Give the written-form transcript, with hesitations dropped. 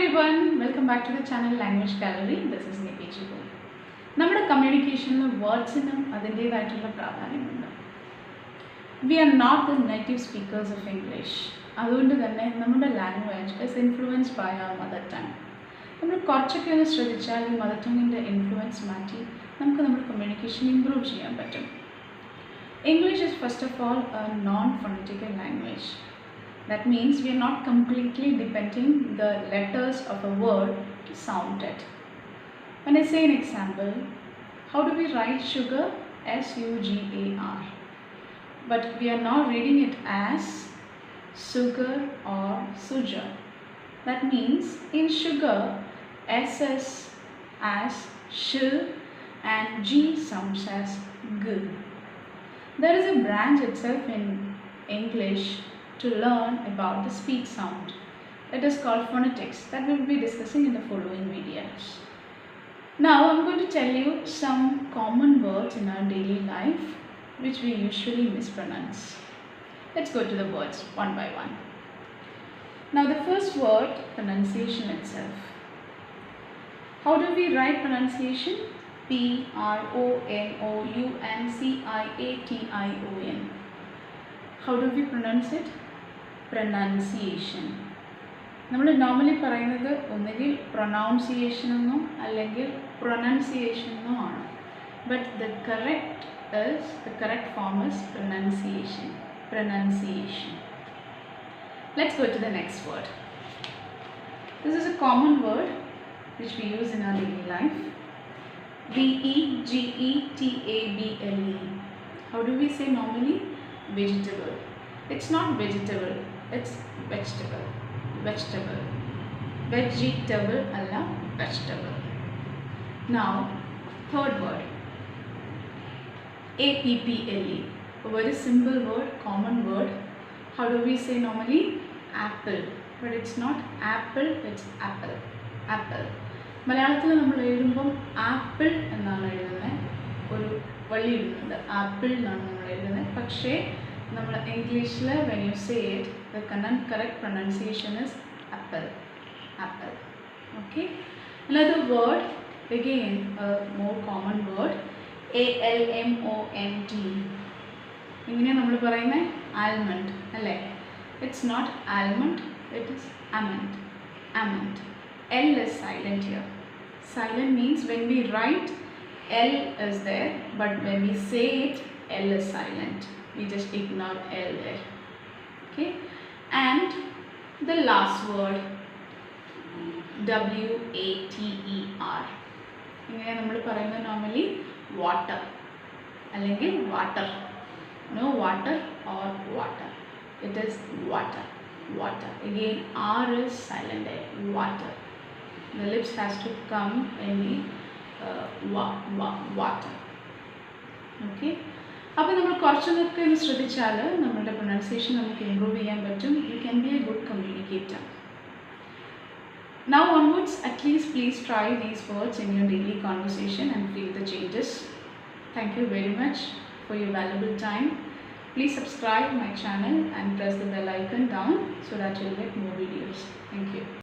everyone, welcome back to the channel Language Gallery. This is Nipeji. നമ്മുടെ കമ്മ്യൂണിക്കേഷനിൽ വേർഡ്സിനും അതിൻ്റേതായിട്ടുള്ള പ്രാധാന്യമുണ്ട്. We are not the native speakers of English. അതുകൊണ്ട് തന്നെ നമ്മുടെ language is influenced by our mother tongue. നമ്മൾ കുറച്ചൊക്കെ ഒന്ന് ശ്രദ്ധിച്ചാൽ ഈ മദർ ടങ്ങിൻ്റെ ഇൻഫ്ലുവൻസ് മാറ്റി നമുക്ക് നമ്മുടെ കമ്മ്യൂണിക്കേഷൻ ഇംപ്രൂവ് ചെയ്യാൻ പറ്റും. English is first of all a non-phonetical language. That means we are not completely depending the letters of a word to sound it. When I say an example, how do we write sugar? S-U-G-A-R. But we are not reading it as sugar or sugar. That means in sugar, SS as sh and G sounds as g. There is a branch itself in English to learn about the speech sound. It is called phonetics, that we will be discussing in the following videos. Now I am going to tell you some common words in our daily life which we usually mispronounce. Let's go to the words one by one. Now the first word, pronunciation itself. How do we write pronunciation? P-R-O-N-O-U-N-C-I-A-T-I-O-N. How do we pronounce it? Pronunciation. നമ്മൾ normally പറയുന്നത് ഒന്നുകിൽ pronunciation എന്നോ അല്ലെങ്കിൽ pronunciation എന്നോ ആണ്. But the correct form is pronunciation. Pronunciation. Let's go to the next word. This is a common word which we use in our daily life. V-E-G-E-T-A-B-L-E. How do we say normally? Vegetable. It's not vegetable, it's vegetable. Vegetable. Vegetable alla vegetable. Now, third word. A-P-P-L-E. A very simple word, common word. How do we say normally? Apple. But it's not apple, it's apple. Apple. മലയാളത്തിൽ നമ്മൾ എഴുതുമ്പം apple എന്നാണ് എഴുതുന്നത്. ഒരു വള്ളി ഇടുന്നുണ്ട്, apple എന്നാണ് നമ്മൾ എഴുതുന്നത്. പക്ഷേ നമ്മൾ ഇംഗ്ലീഷിൽ when you say it, the correct pronunciation is apple. Apple. Okay. Another word, again a more common word, A-L-M-O-N-D. ഇങ്ങനെ നമ്മൾ പറയുന്നത് ആൽമണ്ട് അല്ലേ? It's not almond, it is almond. Almond. L is silent here. Silent means when we write, L is there, but when we say it, L is silent. We just ignore L there. Okay? And the last word, W-A-T-E-R. ഇങ്ങനെ നമ്മൾ പറയുന്നത് normally water അല്ലെങ്കിൽ water. No water or water. It is water. Water. Again, R is silent there. Water. The lips has to come in the water. Okay. അപ്പോൾ നമ്മൾ കുറച്ചൊക്കെ ഒന്ന് ശ്രദ്ധിച്ചാൽ നമ്മളുടെ പ്രൊനൗൺസിയേഷൻ നമുക്ക് ഇമ്പ്രൂവ് ചെയ്യാൻ പറ്റും. You can be A good communicator. Now onwards, at least please try these words in your daily conversation and feel the changes. Thank you very much for your valuable time. Please subscribe my channel and press the bell icon down so that you'll get more videos. Thank you.